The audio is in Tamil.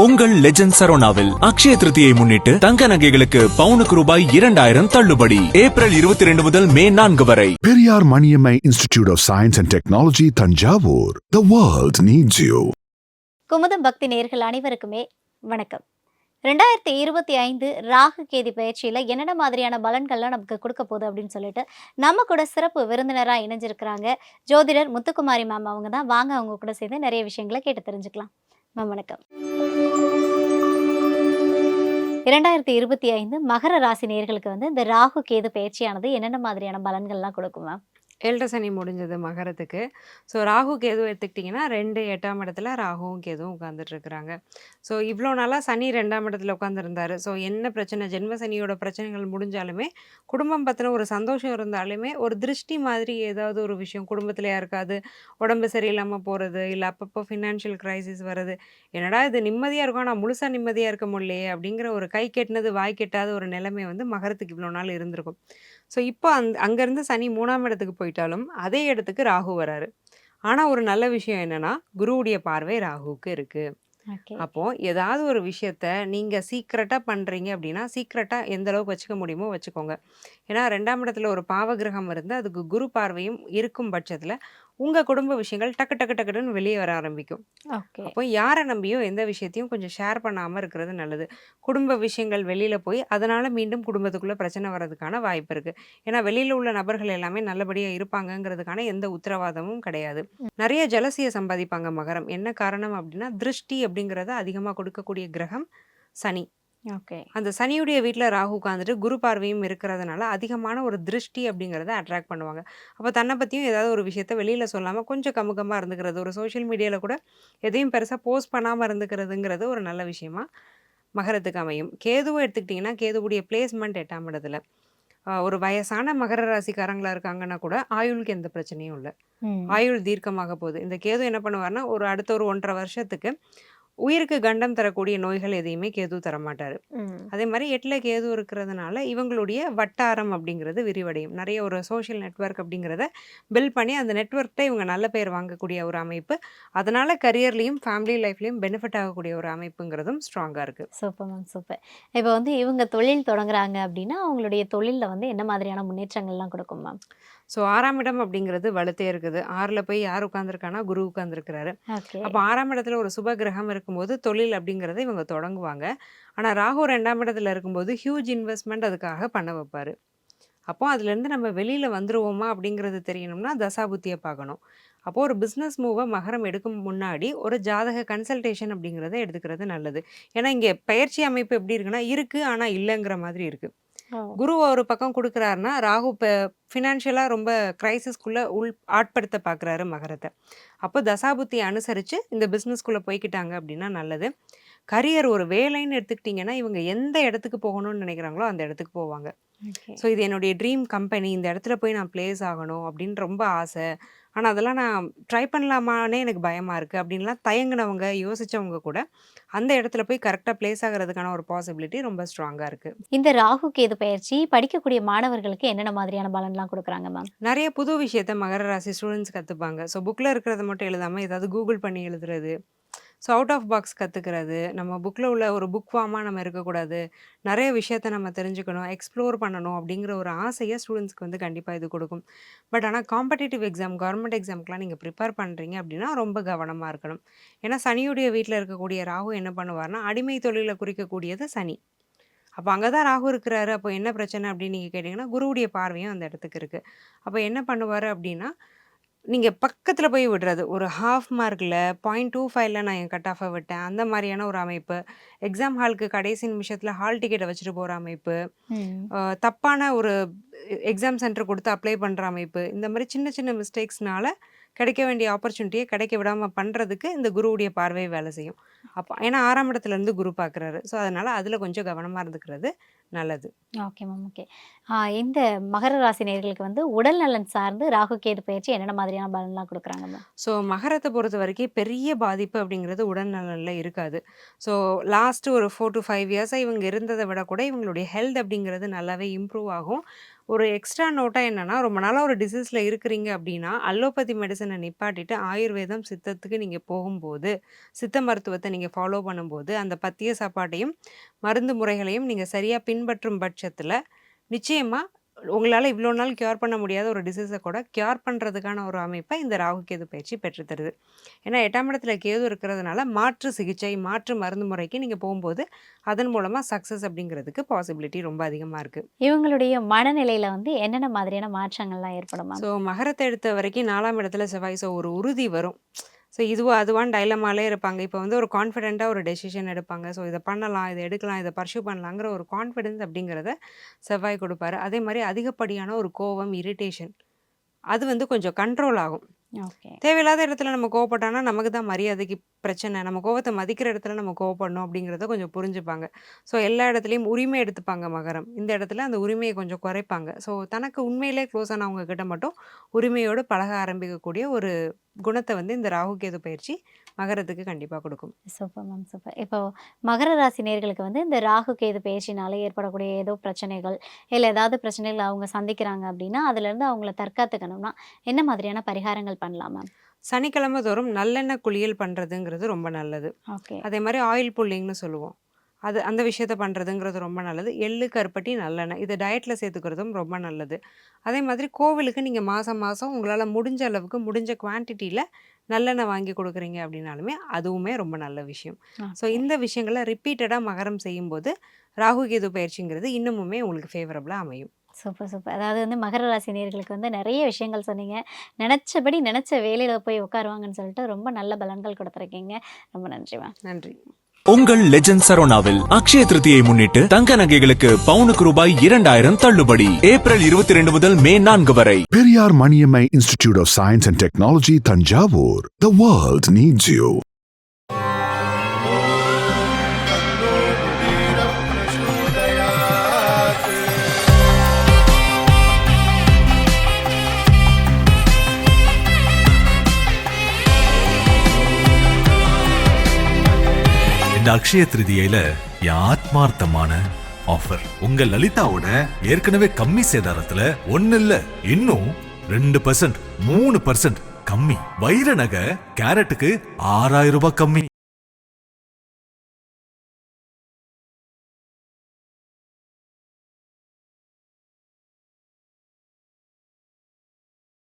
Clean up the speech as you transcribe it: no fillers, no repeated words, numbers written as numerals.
உங்கள் லெஜண்ட் சரோனாவில் அக்ஷய திருதியை முன்னிட்டு தங்க நகைகளுக்கு பவுனுக்கு ரூபாய் 2000 தள்ளுபடி. ஏப்ரல் 22 முதல் மே 4 வரை. Periyar Maniammai Institute of Science and Technology, Tanjavur. The world needs you. Kumudam பக்தி நேயர்கள் அனைவருக்குமே வணக்கம். 2025 ராகு கேது பயிற்சியில் என்னென்ன மாதிரியான பலன்கள்லாம் நமக்கு கொடுக்க போகுது அப்படின்னு சொல்லிட்டு நம்ம கூட சிறப்பு விருந்தினராக இணைஞ்சிருக்கிறாங்க ஜோதிடர் முத்துக்குமாரி மேம். அவங்க தான். வாங்க அவங்க கூட சேர்ந்து நிறைய விஷயங்களை கேட்டு தெரிஞ்சுக்கலாம். மேம் வணக்கம். 2025 மகர ராசி நேயர்களுக்கு இந்த ராகு கேது பயிற்சியானது என்னென்ன மாதிரியான பலன்கள்லாம் கொடுக்கும் மேம்? ஏழரை சனி முடிஞ்சது மகரத்துக்கு. ஸோ ராகு கேது எடுத்துக்கிட்டிங்கன்னா 2 8ஆம் இடத்துல ராகுவும் கேதுவும் உட்காந்துட்ருக்குறாங்க. ஸோ இவ்வளோ நாளாக சனி 2ஆம் இடத்துல உட்காந்துருந்தார். ஸோ என்ன பிரச்சனை, ஜென்ம சனியோட பிரச்சனைகள் முடிஞ்சாலுமே குடும்பம் பற்றின ஒரு சந்தோஷம் இருந்தாலுமே ஒரு திருஷ்டி மாதிரி ஏதாவது ஒரு விஷயம் குடும்பத்தில் யாருக்காவது உடம்பு சரியில்லாமல் போகிறது, இல்லை அப்பப்போ ஃபினான்ஷியல் கிரைசிஸ் வர்றது, என்னடா இது நிம்மதியாக இருக்கும் ஆனால் முழுசாக நிம்மதியாக இருக்க முடியலையே அப்படிங்கிற ஒரு கை கெட்டினது வாய் கெட்டாத ஒரு நிலைமை மகரத்துக்கு இவ்வளோ நாள் இருந்திருக்கும். ஸோ இப்போ அங்கேருந்து சனி 3ஆம் இடத்துக்கு போயிட்டாலும் அதே இடத்துக்கு ராகு வராரு. ஆனால் ஒரு நல்ல விஷயம் என்னன்னா, குருவுடைய பார்வை ராகுவுக்கு இருக்குது. அப்போ ஏதாவது ஒரு விஷயத்த நீங்கள் சீக்ரெட்டாக பண்ணுறீங்க அப்படின்னா சீக்ரெட்டாக எந்த அளவுக்கு வச்சுக்க முடியுமோ வச்சுக்கோங்க. ஏன்னா 2ஆம் இடத்துல ஒரு பாவகிரகம் இருந்து அதுக்கு குரு பார்வையும் இருக்கும் பட்சத்தில் உங்கள் குடும்ப விஷயங்கள் டக்கு டக்கு டக்குன்னு வெளியே வர ஆரம்பிக்கும். அப்போ யாரை நம்பியும் எந்த விஷயத்தையும் கொஞ்சம் ஷேர் பண்ணாமல் இருக்கிறது நல்லது. குடும்ப விஷயங்கள் வெளியில் போய் அதனால் மீண்டும் குடும்பத்துக்குள்ளே பிரச்சனை வர்றதுக்கான வாய்ப்பு இருக்குது. ஏன்னா வெளியில் உள்ள நபர்கள் எல்லாமே நல்லபடியாக இருப்பாங்கங்கிறதுக்கான எந்த உத்தரவாதமும் கிடையாது. நிறைய ஜலசியை சம்பாதிப்பாங்க மகரம். என்ன காரணம் அப்படின்னா, திருஷ்டி அப்படிங்கிறத அதிகமாக கொடுக்கக்கூடிய கிரகம் சனி. அந்த சனியுடைய வீட்டில் ராகு உட்காந்துட்டு குரு பார்வையும் இருக்கிறதுனால அதிகமான ஒரு திருஷ்டி அப்படிங்கிறத அட்ராக்ட் பண்ணுவாங்க. அப்போ தன்னை பற்றியும் ஏதாவது ஒரு விஷயத்த வெளியில் சொல்லாமல் கொஞ்சம் கம்முகமாக இருந்துக்கிறது, ஒரு சோஷியல் மீடியாவில் கூட எதையும் பெருசாக போஸ்ட் பண்ணாமல் இருந்துக்கிறதுங்கிறது ஒரு நல்ல விஷயமா மகரத்துக்கு அமையும். கேதுவை எடுத்துக்கிட்டிங்கன்னா கேதுவுடைய பிளேஸ்மெண்ட் 8ஆம் இடத்துல. ஒரு வயசான மகர ராசிக்காரங்களா இருக்காங்கன்னா கூட ஆயுளுக்கு எந்த பிரச்சனையும் இல்லை. ஆயுள் தீர்க்கமாக போகுது. இந்த கேது என்ன பண்ணுவார்னா, ஒரு அடுத்த ஒரு 1.5 வருஷத்துக்கு உயிருக்கு கண்டம் தரக்கூடிய நோய்கள் எதையுமே கேது தரமாட்டார். அதே மாதிரி 8ல் கேது இருக்கிறதுனால இவங்களுடைய வட்டாரம் அப்படிங்கிறது விரிவடையும். நிறைய ஒரு சோஷியல் நெட்வொர்க் அப்படிங்கிறத பில்ட் பண்ணி அந்த நெட்வொர்க்கிட்ட இவங்க நல்ல பேர் வாங்கக்கூடிய ஒரு அமைப்பு. அதனால கரியர்லையும் ஃபேமிலி லைஃப்லையும் பெனிஃபிட் ஆகக்கூடிய ஒரு அமைப்புங்கிறதும் ஸ்ட்ராங்காக இருக்குது. Super ma'am, super. இப்போ இவங்க தொழில் தொடங்குறாங்க அப்படின்னா அவங்களுடைய தொழிலில் என்ன மாதிரியான முன்னேற்றங்கள்லாம் கொடுக்கும் மேம்? ஸோ 6ஆம் இடம் அப்படிங்கிறது வலுத்தே இருக்குது. 6ல் போய் யார் உட்காந்துருக்கானா, குரு உட்காந்துருக்கிறாரு. அப்போ 6ஆம் இடத்துல ஒரு சுப கிரகம் இருக்கும்போது தொழில் அப்படிங்கிறத இவங்க தொடங்குவாங்க. ஆனால் ராகு 2ஆம் இடத்துல இருக்கும்போது ஹியூஜ் இன்வெஸ்ட்மெண்ட் அதுக்காக பண்ண வைப்பார். அப்போ அதுலேருந்து நம்ம வெளியில் வந்துருவோமா அப்படிங்கிறது தெரியணும்னா தசாபுத்தியை பார்க்கணும். அப்போது ஒரு பிஸ்னஸ் மூவை மகரம் எடுக்கும் முன்னாடி ஒரு ஜாதக கன்சல்டேஷன் அப்படிங்கிறத எடுத்துக்கிறது நல்லது. ஏன்னா இங்கே பயிற்சி அமைப்பு எப்படி இருக்குன்னா, இருக்குது ஆனால் இல்லைங்கிற மாதிரி இருக்குது. குரு ஒரு பக்கம் கொடுக்குறாருன்னா ராகு இப்போ ஃபினான்ஷியலாக ரொம்ப கிரைசிஸ்குள்ளே ஆட்படுத்த பார்க்குறாரு மகரத்தை. அப்போ தசாபுத்தியை அனுசரித்து இந்த பிஸ்னஸ்குள்ளே போய்க்கிட்டாங்க அப்படின்னா நல்லது. கரியர் ஒரு வேலைன்னு எடுத்துக்கிட்டிங்கன்னா இவங்க எந்த இடத்துக்கு போகணும்னு நினைக்கிறாங்களோ அந்த இடத்துக்கு போவாங்க. ஸோ இது என்னுடைய ட்ரீம் கம்பெனி, இந்த இடத்துல போய் நான் பிளேஸ் ஆகணும் அப்படின்னு ரொம்ப ஆசை. ஆனால் அதெல்லாம் நான் ட்ரை பண்ணலாமான்னே எனக்கு பயமாக இருக்குது அப்படின்லாம் தயங்கினவங்க யோசித்தவங்க கூட அந்த இடத்துல போய் கரெக்டாக பிளேஸ் ஆகிறதுக்கான ஒரு பாசிபிலிட்டி ரொம்ப ஸ்ட்ராங்காக இருக்குது. இந்த ராகு கேது பயிற்சி படிக்கக்கூடிய மாணவர்களுக்கு என்னென்ன மாதிரியான பலன்லாம் கொடுக்குறாங்க மேம்? நிறைய புது விஷயத்த மகர ராசி ஸ்டூடெண்ட்ஸ் கற்றுப்பாங்க. ஸோ புக்கில் இருக்கிறத மட்டும் எழுதாமல் ஏதாவது கூகுள் பண்ணி எழுதுறது, ஸோ அவுட் ஆஃப் பாக்ஸ் கற்றுக்கிறது, நம்ம புக்கில் உள்ள ஒரு புக் ஃபார்மாக நம்ம இருக்கக்கூடாது, நிறைய விஷயத்த நம்ம தெரிஞ்சுக்கணும், எக்ஸ்ப்ளோர் பண்ணணும் அப்படிங்கிற ஒரு ஆசையை ஸ்டூடெண்ட்ஸ்க்கு கண்டிப்பாக இது கொடுக்கும். பட் ஆனால் காம்படிட்டிவ் எக்ஸாம், கவர்மெண்ட் எக்ஸாம்க்குலாம் நீங்கள் ப்ரிப்பேர் பண்ணுறீங்க அப்படின்னா ரொம்ப கவனமாக இருக்கணும். ஏன்னா சனியுடைய வீட்டில் இருக்கக்கூடிய ராகு என்ன பண்ணுவார்னா, அடிமை தொழிலை குறிக்கக்கூடியது சனி. அப்போ அங்கே தான் ராகு இருக்கிறாரு. அப்போ என்ன பிரச்சனை அப்படின்னு நீங்கள் கேட்டிங்கன்னா, குருவுடைய பார்வையும் அந்த இடத்துக்கு இருக்குது. அப்போ என்ன பண்ணுவார் அப்படின்னா, நீங்கள் பக்கத்தில் போய் விடுறது, ஒரு ஹாஃப் மார்க்கில் 0.25ல் நான் என் கட் ஆஃபை விட்டேன் அந்த மாதிரியான ஒரு அமைப்பு, எக்ஸாம் ஹாலுக்கு கடைசி நிமிஷத்தில் ஹால் டிக்கெட்டை வச்சுட்டு போகிற அமைப்பு, தப்பான ஒரு எக்ஸாம் சென்டர் கொடுத்து அப்ளை பண்ணுற அமைப்பு, இந்த மாதிரி சின்ன சின்ன மிஸ்டேக்ஸ்னால கிடைக்க வேண்டிய ஆப்பர்ச்சுனிட்டியை கிடைக்க விடாமல் பண்ணுறதுக்கு இந்த குருவுடைய பார்வை வேலை செய்யும். அப்போ ஏன்னா 6ஆம் இடத்துலேருந்து குரு பார்க்குறாரு. ஸோ அதனால் அதில் கொஞ்சம் கவனமாக இருந்துக்கிறது நல்லது. Okay ma'am, okay. இந்த மகர ராசி நேயர்களுக்கு உடல் நலன் சார்ந்து ராகு கேது பயிற்சி என்னென்ன மாதிரியான பலன்லாம் கொடுக்குறாங்க மேம்? ஸோ மகரத்தை பொறுத்த வரைக்கும் பெரிய பாதிப்பு அப்படிங்கிறது உடல் நலனில் இருக்காது. ஸோ லாஸ்ட்டு ஒரு 4 to 5 இயர்ஸாக இவங்க இருந்ததை விட கூட இவங்களுடைய ஹெல்த் அப்படிங்கிறது நல்லாவே இம்ப்ரூவ் ஆகும். ஒரு எக்ஸ்ட்ரா நோட்டா என்னன்னா, ரொம்ப நாளா ஒரு டிசீஸ்ல இருக்கிறீங்க அப்படின்னா, அலோபதி மெடிசின நிப்பாட்டிட்டு ஆயுர்வேதம், சித்தத்துக்கு நீங்க போகும்போது, சித்த மருத்துவத்த நீங்க ஃபாலோ பண்ணும்போது, அந்த பத்திய சாப்பாட்டையும், மருந்து முறைகளையும் நீங்க சரியா பின்பற்றும் பட்சத்துல, நிச்சயமா உங்களால இவ்ளோ நாள் கியூர் பண்ண முடியாத ஒரு டிசீஸ கூட கியூர் பண்றதுக்கான ஒரு அமைப்ப இந்த ராகு கேது பயிற்சி பெற்று தருது. ஏன்னா 8ஆம் இடத்துல கேது இருக்கிறதுனால, மாற்று சிகிச்சை, மாற்று மருந்து முறைக்கு நீங்க போம்போது, அதன் மூலமா சக்சஸ் அப்படிங்கிறதுக்கு பாசிபிலிட்டி ரொம்ப அதிகமா இருக்கு. இவங்களுடைய மனநிலையில வந்து என்னென்ன மாதிரியான மாற்றங்கள்லாம் ஏற்படும் மேம்? ஸோ மகரத்த எடுத்த வரைக்கும் 4ஆம் இடத்துல செவ்வாய். ஸோ ஒரு உறுதி வரும். ஸோ இதுவா அதுவான்னு டைலமாலே இருப்பாங்க. இப்போ வந்து ஒரு கான்ஃபிடென்ட்டா ஒரு டெசிஷன் எடுப்பாங்க. ஸோ இத பண்ணலாம், இத எடுக்கலாம், இத பர்ஸ்யூ பண்ணலாங்கிற ஒரு கான்ஃபிடன்ஸ் அப்படிங்கிறத செவ்வாய் குடுப்பாரு. அதே மாரி அதிகப்படியான ஒரு கோவம், இரிட்டேஷன் அது வந்து கொஞ்சம் கண்ட்ரோல் ஆகும். ஓகே. தேவையில்லாத இடத்துல நம்ம கோவப்பட்டோம்னா, நமக்கு தான் மரியாதைக்கு பிரச்சனை. நம்ம கோவத்த மதிக்கிற இடத்துல நம்ம கோவப்படணும் அப்படிங்கிறத கொஞ்சம் புரிஞ்சுப்பாங்க. ஸோ எல்லா இடத்துலயும் உரிமை எடுத்துப்பாங்க மகரம். இந்த இடத்துல அந்த உரிமைய கொஞ்சம் குறைப்பாங்க. ஸோ தனக்கு உண்மையிலே க்ளோஸ் ஆனவங்க கிட்ட மட்டும் உரிமையோடு பழக ஆரம்பிக்கக்கூடிய ஒரு குணத்த வந்து இந்த ராகு கேது பயிற்சி மகரத்துக்கு கண்டிப்பா குடுக்கும். Super ma'am, super. இப்போ மகர ராசி நேயர்களுக்கு வந்து இந்த ராகு கேது பயிற்சினால ஏற்படக்கூடிய ஏதோ பிரச்சனைகள், இல்ல ஏதாவது பிரச்சனைகள் அவங்க சந்திக்கிறாங்க அப்படின்னா, அதுலேருந்து அவங்கள தற்காத்துக்கணும்னா, என்ன மாதிரியான பரிகாரங்கள் பண்ணலாம் மேம்? சனிக்கிழமை தோறும் நல்லெண்ணெய் குளியல் பண்றதுங்கிறது ரொம்ப நல்லது. ஓகே. அதே மாரி ஆயில் புல்லிங்ன்னு சொல்லுவோம். அந்த விஷயத்த பண்றதுங்கிறது ரொம்ப நல்லது. எள்ளு, கருப்பட்டி, நல்லெண்ணெய் இத டயட்ல சேர்த்துக்கிறதும் ரொம்ப நல்லது. அதே மாதிரி கோவிலுக்கு நீங்க மாசம் மாசம் உங்களால முடிஞ்ச அளவுக்கு, முடிஞ்ச குவான்டிட்டில நல்லெண்ணெய் வாங்கி குடுக்குறீங்க அப்படின்னாலுமே, அதுவுமே ரொம்ப நல்ல விஷயம். So okay. இந்த விஷயங்கள ரிப்பீட்டடா மகரம் செய்யும்போது, ராகு கேது பயிற்சிங்கிறது இன்னமுமே உங்களுக்கு ஃபேவரபிளா அமையும். Super, super. அதாவது வந்து மகர ராசி நேயர்களுக்கு வந்து நெறைய விஷயங்கள் சொன்னீங்க. நெனச்சபடி நெனச்ச வேலையில போய் உட்காருவாங்கன்னு சொல்லிட்டு ரொம்ப நல்ல பலன்கள் குடுத்துருக்கீங்க. ரொம்ப நன்றி மேம். நன்றி. உங்கள் லெஜண்ட் சரோனாவில் அக்ஷய திருதியை முன்னிட்டு தங்க நகைகளுக்கு பவுனுக்கு ரூபாய் 2000 தள்ளுபடி. ஏப்ரல் 22 முதல் மே 4 வரை. Periyar Maniammai Institute of Science and Technology, Thanjavur. The world needs you. இந்த அக்ஷய திருதியில என் ஆத்மார்த்தமான ஆஃபர் உங்க லலிதாவோட ஏற்கனவே கம்மி சேதாரத்துல 1 இல்ல இன்னும் 2%, 3% கம்மி. வைர நகை கேரட்டுக்கு 6000 ரூபாய் கம்மி.